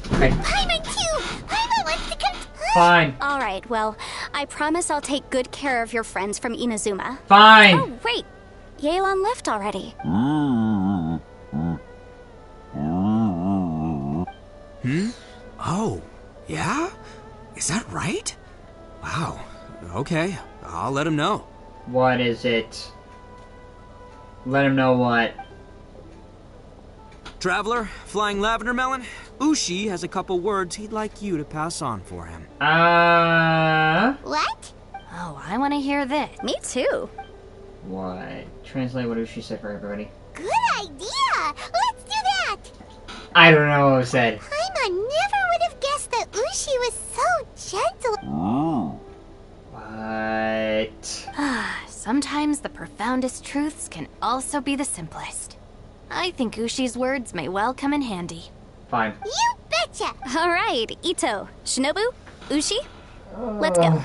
Paimon too! Paimon wants to come... Fine. Alright, well, I promise I'll take good care of your friends from Inazuma. Fine. Oh, wait. Yelan left already. Oh, yeah? Is that right? Wow. Okay, I'll let him know. What is it? Let him know what? Traveler, Flying Lavender Melon, Ushi has a couple words he'd like you to pass on for him. What? Oh, I want to hear this. Me too. What? Translate what Ushi said for everybody. Good idea! Let's do that! I don't know what was said. Paimon never would have guessed that Ushi was so gentle. What? Sometimes the profoundest truths can also be the simplest. I think Ushi's words may well come in handy. Fine. You betcha! Alright, Ito, Shinobu, Ushi, let's go.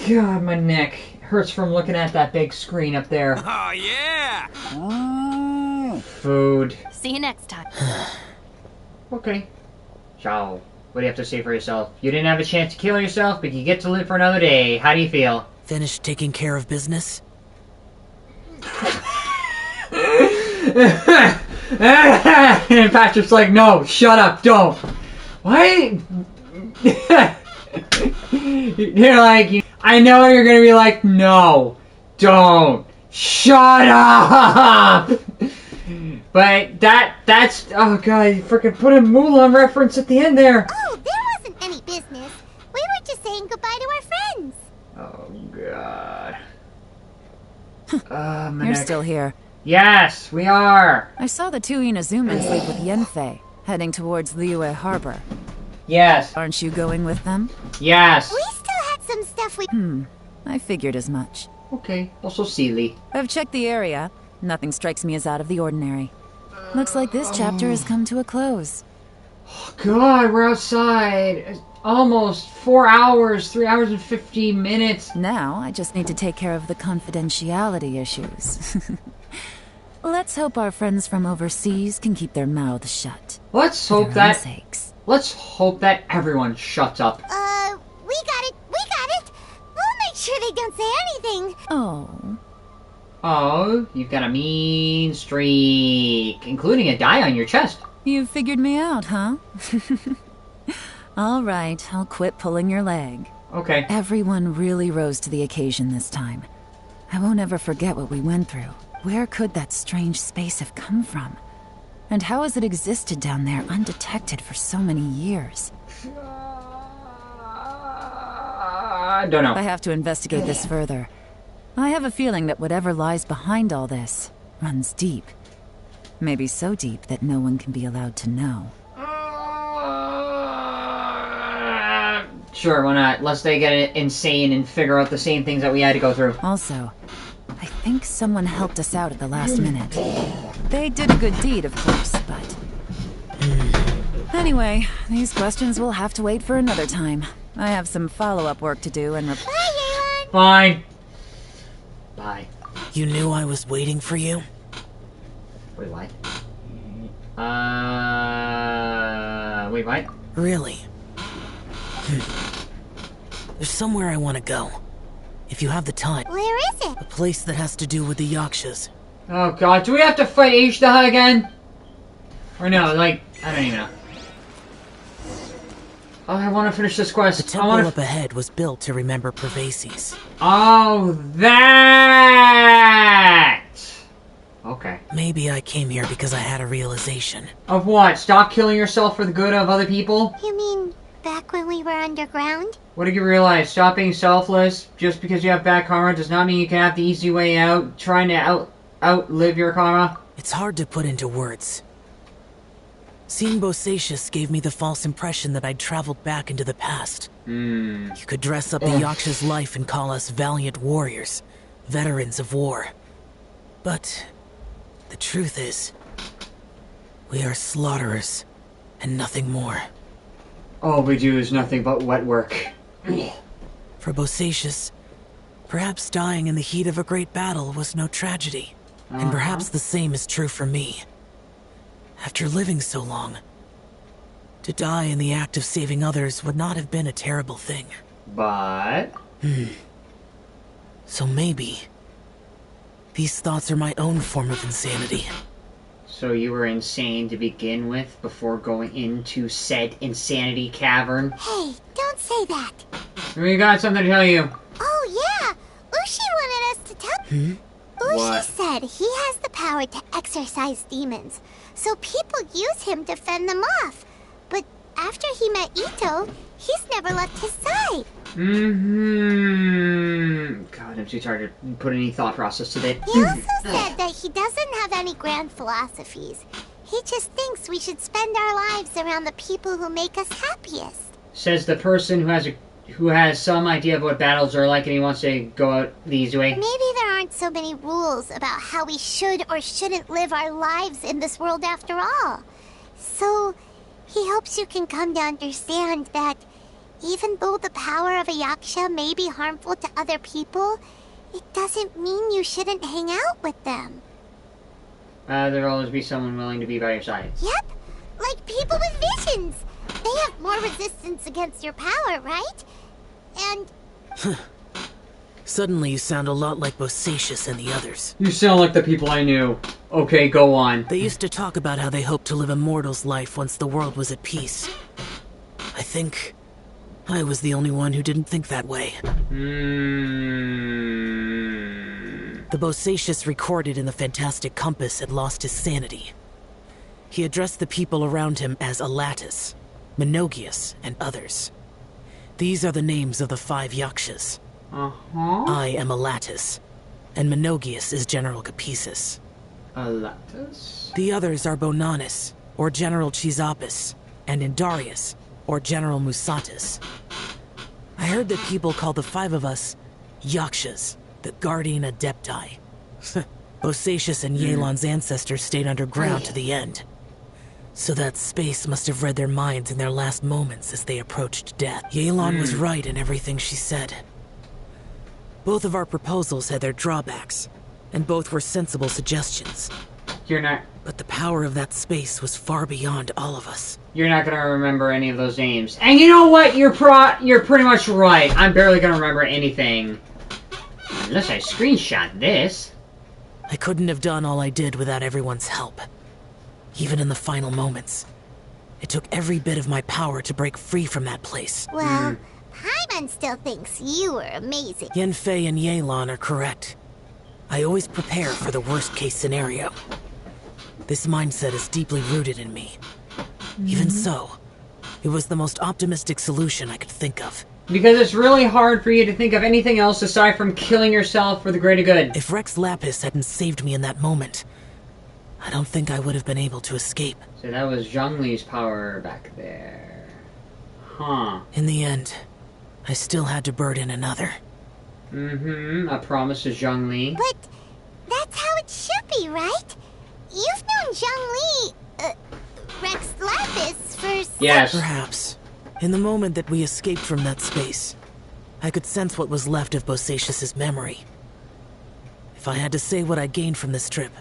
God, my neck hurts from looking at that big screen up there. Oh, yeah! Food. See you next time. Okay. Ciao. What do you have to say for yourself? You didn't have a chance to kill yourself, but you get to live for another day. How do you feel? Finished taking care of business? And Patrick's like, no, shut up, don't. Why? You're like, I know you're gonna be like, no, don't, shut up. But that's, oh god, you freaking put a Mulan reference at the end there. Oh, there wasn't any business. We were just saying goodbye to our friends. Oh god. You're still here. Yes, we are. I saw the two Inazumans leave with Yenfei, heading towards Liyue Harbor. Yes. Aren't you going with them? Yes. We still had some stuff we... I figured as much. Okay, also Sealy. I've checked the area. Nothing strikes me as out of the ordinary. Looks like this chapter has come to a close. Oh god, we're outside. Almost 4 hours, 3 hours and 15 minutes. Now, I just need to take care of the confidentiality issues. Let's hope our friends from overseas can keep their mouths shut. Let's hope that... Let's hope that everyone shuts up. We got it. We'll make sure they don't say anything. Oh, you've got a mean streak, including a die on your chest. You figured me out, huh? All right, I'll quit pulling your leg. Okay. Everyone really rose to the occasion this time. I won't ever forget what we went through. Where could that strange space have come from? And how has it existed down there undetected for so many years? I don't know. I have to investigate this further. I have a feeling that whatever lies behind all this runs deep. Maybe so deep that no one can be allowed to know. Sure, why not? Lest they get insane and figure out the same things that we had to go through. Also, I think someone helped us out at the last minute. They did a good deed, of course, but... Anyway, these questions will have to wait for another time. I have some follow-up work to do and... Bye, Aaron. Fine. Bye. You knew I was waiting for you? Wait, what? Wait, what? Really? There's somewhere I want to go. If you have the time. Where is it? A place that has to do with the Yakshas. Oh god, do we have to fight Ishtaha again? Or no, like, I don't even know. Oh, I want to finish this quest. The temple up ahead was built to remember Pervases. Oh, that! Okay. Maybe I came here because I had a realization. Of what? Stop killing yourself for the good of other people? You mean back when we were underground? What did you realize? Stop being selfless. Just because you have bad karma does not mean you can have the easy way out, trying to outlive your karma. It's hard to put into words. Seeing Bosacius gave me the false impression that I'd traveled back into the past. You could dress up the Yaksha's life and call us valiant warriors, veterans of war. But the truth is, we are slaughterers and nothing more. All we do is nothing but wet work. For Bosacius, perhaps dying in the heat of a great battle was no tragedy. And perhaps the same is true for me. After living so long, to die in the act of saving others would not have been a terrible thing. But... So maybe these thoughts are my own form of insanity. So you were insane to begin with before going into said insanity cavern? Hey, don't say that. We got something to tell you. Oh, yeah. Ushi wanted us to tell... Ushi said he has the power to exorcise demons, so people use him to fend them off. But after he met Ito, he's never left his side. God, I'm too tired to put any thought process to that. He also said that he doesn't have any grand philosophies. He just thinks we should spend our lives around the people who make us happiest. Says the person who has some idea of what battles are like and he wants to go out the easy way. Maybe there aren't so many rules about how we should or shouldn't live our lives in this world after all. So, he hopes you can come to understand that even though the power of a Yaksha may be harmful to other people, it doesn't mean you shouldn't hang out with them. There'll always be someone willing to be by your side. Yep, like people with visions. They have more resistance against your power, right? And... Suddenly you sound a lot like Bosacius and the others. You sound like the people I knew. Okay, go on. They used to talk about how they hoped to live a mortal's life once the world was at peace. I think I was the only one who didn't think that way. The Bosacius recorded in the Fantastic Compass had lost his sanity. He addressed the people around him as Alatus, Menogius, and others. These are the names of the 5 Yakshas. I am Alatus, and Menogius is General Capisis. Alatus? The others are Bonanis, or General Chisapis, and Indarius, or General Musatis. I heard that people call the 5 of us Yakshas, the Guardian Adepti. Bosacius and Yelan's ancestors stayed underground to the end. So that space must have read their minds in their last moments as they approached death. Yelan was right in everything she said. Both of our proposals had their drawbacks, and both were sensible suggestions. You're not... But the power of that space was far beyond all of us. You're not gonna remember any of those names. And you know what? You're pretty much right. I'm barely gonna remember anything. Unless I screenshot this. I couldn't have done all I did without everyone's help. Even in the final moments. It took every bit of my power to break free from that place. Well, Paimon still thinks you were amazing. Yanfei and Yelan are correct. I always prepare for the worst-case scenario. This mindset is deeply rooted in me. Even so, it was the most optimistic solution I could think of. Because it's really hard for you to think of anything else aside from killing yourself for the greater good. If Rex Lapis hadn't saved me in that moment, I don't think I would have been able to escape. So that was Zhongli's power back there. Huh. In the end, I still had to burden another. A promise to Zhongli. But that's how it should be, right? You've known Zhongli, Rex Lapis for Yes. Perhaps. In the moment that we escaped from that space, I could sense what was left of Bosacius's memory. If I had to say what I gained from this trip,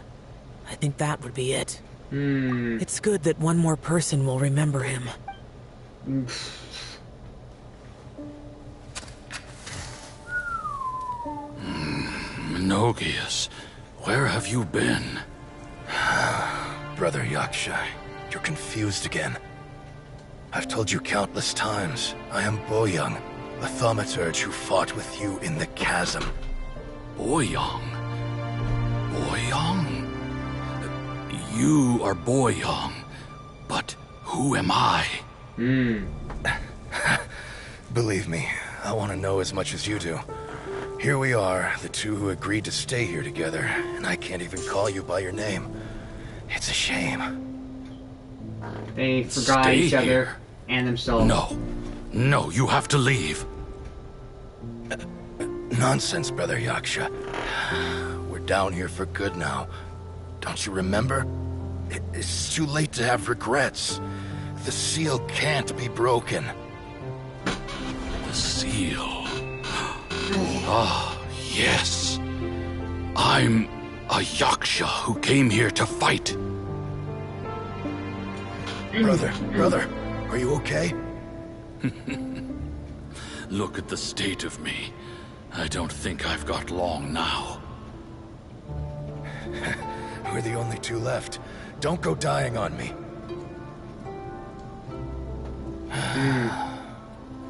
I think that would be it. It's good that one more person will remember him. Menogius, where have you been? Brother Yaksha, you're confused again. I've told you countless times, I am Boyoung, a thaumaturge who fought with you in the chasm. Boyoung? Boyoung? You are Boyoung, but who am I? Believe me, I want to know as much as you do. Here we are, the two who agreed to stay here together, and I can't even call you by your name. It's a shame. They forgot Stay each other here. and themselves. No, you have to leave. Nonsense, Brother Yaksha. We're down here for good now. Don't you remember? It's too late to have regrets. The seal can't be broken. The seal. Ah, yes. I'm a Yaksha who came here to fight. Brother, are you okay? Look at the state of me. I don't think I've got long now. We're the only two left. Don't go dying on me.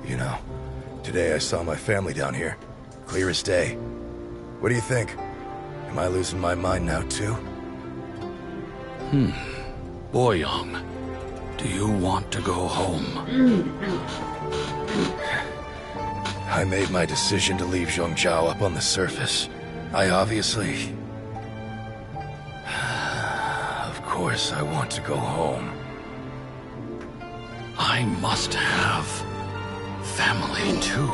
You know, today I saw my family down here. Clear as day. What do you think? Am I losing my mind now too? Boyoung, do you want to go home? I made my decision to leave Zhongzhou up on the surface. I obviously... Of course I want to go home. I must have family too.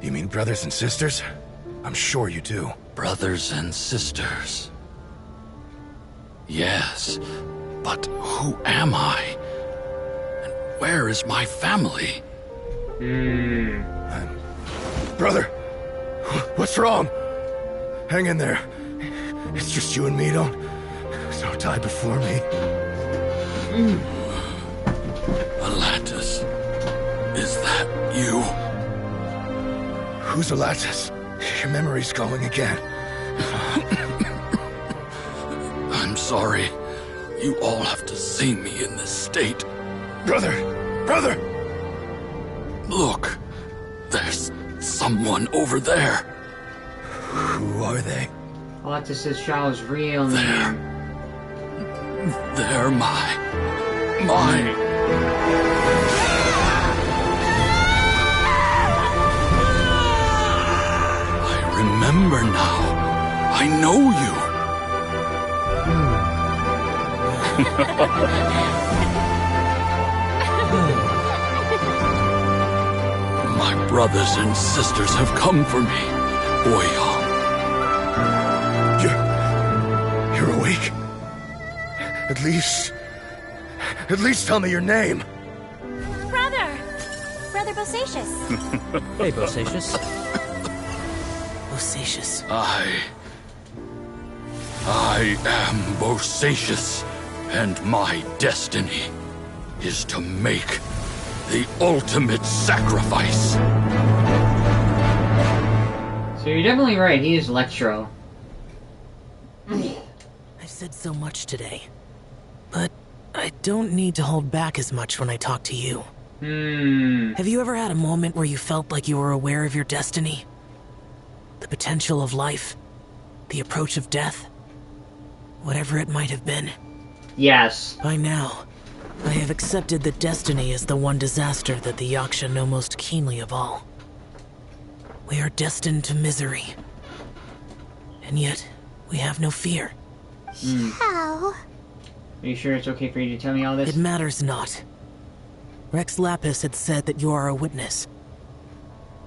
You mean brothers and sisters? I'm sure you do. Brothers and sisters. Yes, but who am I? And where is my family? Brother! What's wrong? Hang in there. It's just you and me, don't die before me. Alatus, is that you? Who's Alatus? Your memory's going again. I'm sorry. You all have to see me in this state. Brother! Brother! Look, there's someone over there. Who are they? This is Xiao's real name. They're my... I remember now. I know you. My brothers and sisters have come for me, Boyong. You're awake? At least tell me your name. Brother Bosacious. Hey, Bosacious. Bosacious. I am Bosacious, and my destiny is to make the ultimate sacrifice. So you're definitely right, he is Electro. I've said so much today, but I don't need to hold back as much when I talk to you. Have you ever had a moment where you felt like you were aware of your destiny? The potential of life? The approach of death? Whatever it might have been? Yes. By now, I have accepted that destiny is the one disaster that the Yaksha know most keenly of all. We are destined to misery. And yet, we have no fear. How? Are you sure it's okay for you to tell me all this? It matters not. Rex Lapis had said that you are a witness.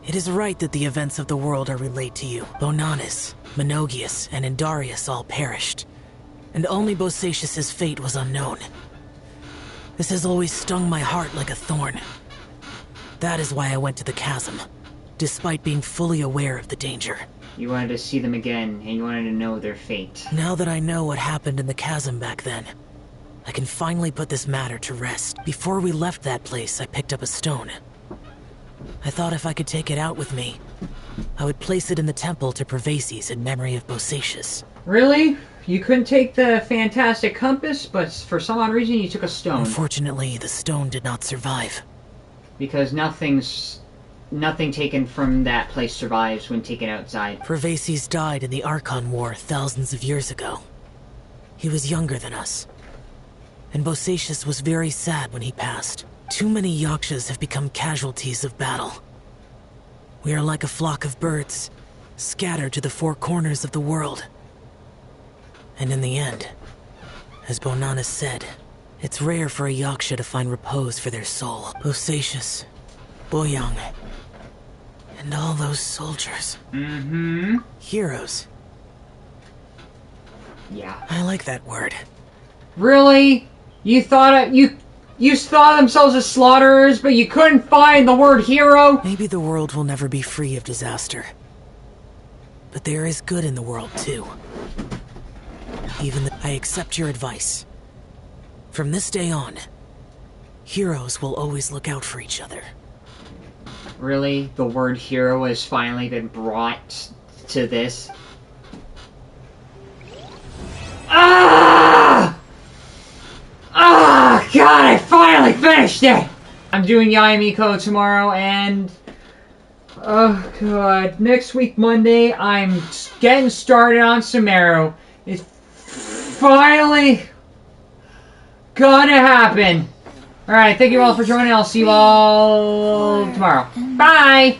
It is right that the events of the world are relayed to you. Bonanis, Menogias, and Indarius all perished, and only Bosacious's fate was unknown. This has always stung my heart like a thorn. That is why I went to the chasm, despite being fully aware of the danger. You wanted to see them again, and you wanted to know their fate. Now that I know what happened in the chasm back then, I can finally put this matter to rest. Before we left that place, I picked up a stone. I thought if I could take it out with me, I would place it in the temple to Pervases in memory of Bosacious. Really? You couldn't take the fantastic compass, but for some odd reason you took a stone. Unfortunately, the stone did not survive. Because nothing taken from that place survives when taken outside. Pervases died in the Archon War thousands of years ago. He was younger than us. And Bosacious was very sad when he passed. Too many Yakshas have become casualties of battle. We are like a flock of birds, scattered to the four corners of the world. And in the end, as Bonanis said, it's rare for a Yaksha to find repose for their soul. Bosacious, Boyong, and all those soldiers. Heroes. Yeah. I like that word. Really? You thought you saw themselves as slaughterers, but you couldn't find the word hero? Maybe the world will never be free of disaster. But there is good in the world, too. I accept your advice. From this day on, heroes will always look out for each other. Really? The word hero has finally been brought to this? Ah! Ah! God, I finally finished it! I'm doing Yaimiko tomorrow, and... oh, God. Next week, Monday, I'm getting started on Sumeru. It's finally gonna happen. Alright, thank you all for joining. I'll see you all tomorrow. Bye!